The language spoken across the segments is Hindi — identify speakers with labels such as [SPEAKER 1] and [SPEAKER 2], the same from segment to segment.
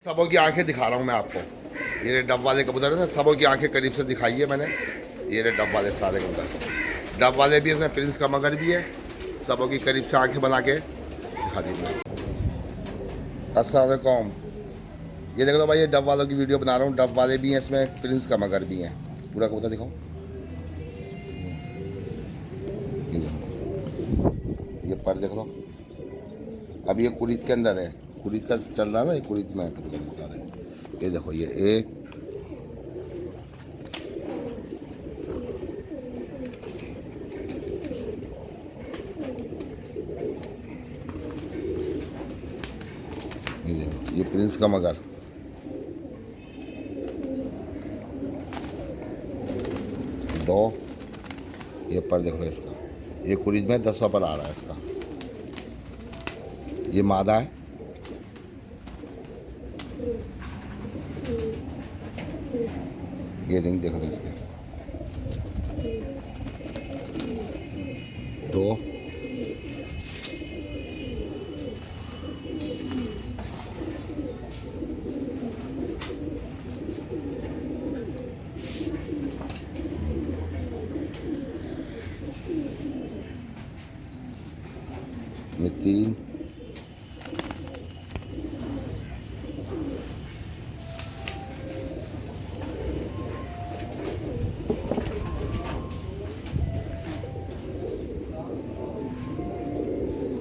[SPEAKER 1] सबों की आंखें दिखा रहा हूँ मैं आपको। ये डब वाले कबूतर है ना, सबों की आंखें करीब से दिखाई है मैंने। ये डब वाले सारे कबूतर, डब वाले भी हैं, प्रिंस का मगर भी है। सबों की करीब से आंखें बना के दिखा दी मैंने। अस्सलाम वालेकुम। ये देख लो भाई, ये डब वालों की वीडियो बना रहा हूँ। डब वाले भी हैं इसमें, प्रिंस का मगर भी हैं। पूरा कबूतर दिखाओ। ये देखो, ये पर देख लो। अब ये कुरीद के अंदर है, कुरीद का चल रहा है ना, ये कुरीद में कबूतर है सारे। ये देखो, ये एक, ये देखो, ये प्रिंस का मगर। दो, ये पर देखो इसका, ये कुरीद में 10वां पर आ रहा है इसका। ये मादा है। ये रिंग देखो इसके। दो, ये तीन,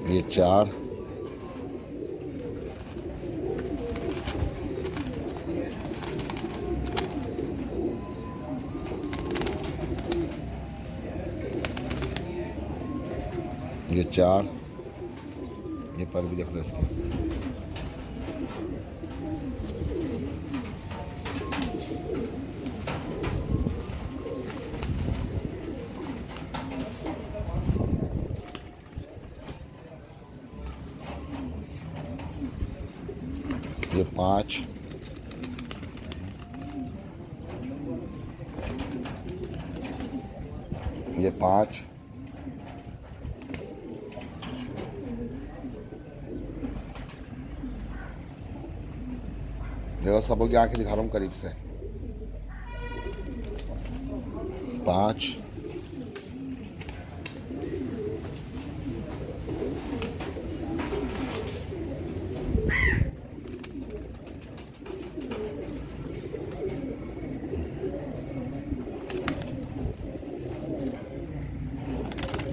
[SPEAKER 1] ये चार, ये चार, ये पर भी देख लो इसके। ये पाँच, ये पाँच, देखो सबों की आंखें दिखा रहा हूँ करीब से। पाँच,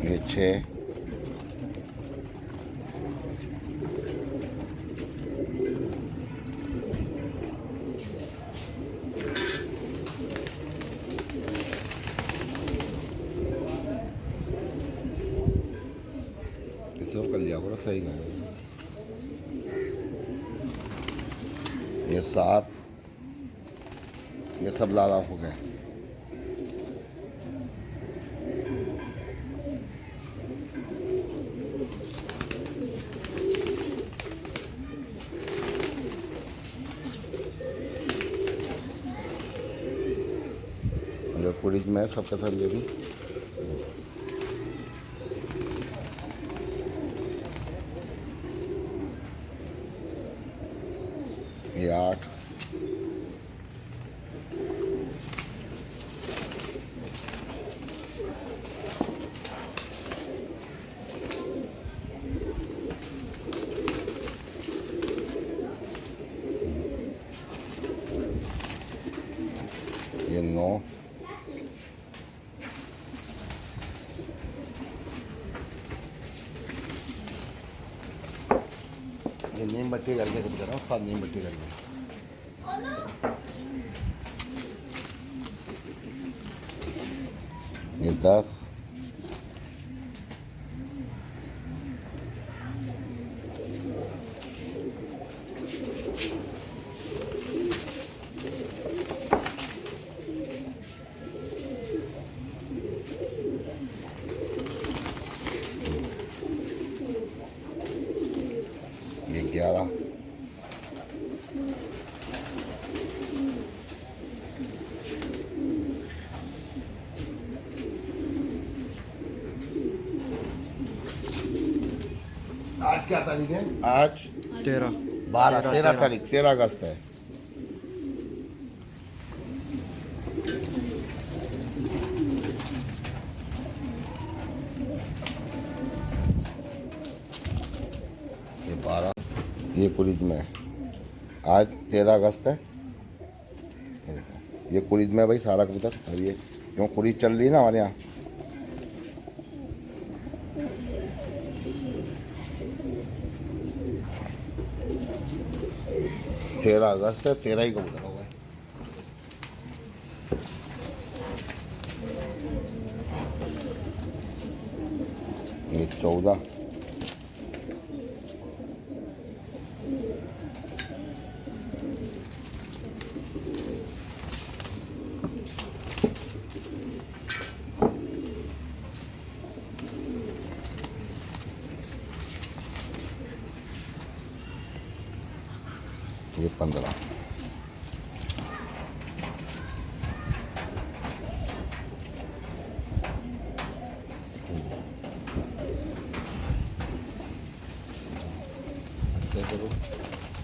[SPEAKER 1] ये छः, कर लिया करो सही है। ये सात, ये सब लाल आँख हो गए। कुरीज में सबके साथ ये भी। ये आठ, ये नौ, ये नीम बट्टी करके कबूतर है, उसका नीम बट्टी करके। ये 10, ये 11, आज क्या तारीख है? आज
[SPEAKER 2] 13।
[SPEAKER 1] 12 13 तारीख 13 अगस्त है। ये 12 ये कुरीद में है। आज 13 अगस्त है। ये देखो, ये कुरीद में है भाई सारा कबूतर। अब ये क्यों कुरीद चल रही है ना हमारे यहाँ। तेरह अगस्त है, 13 ही कबूतर हो गए। ये 14 ये 15 देखो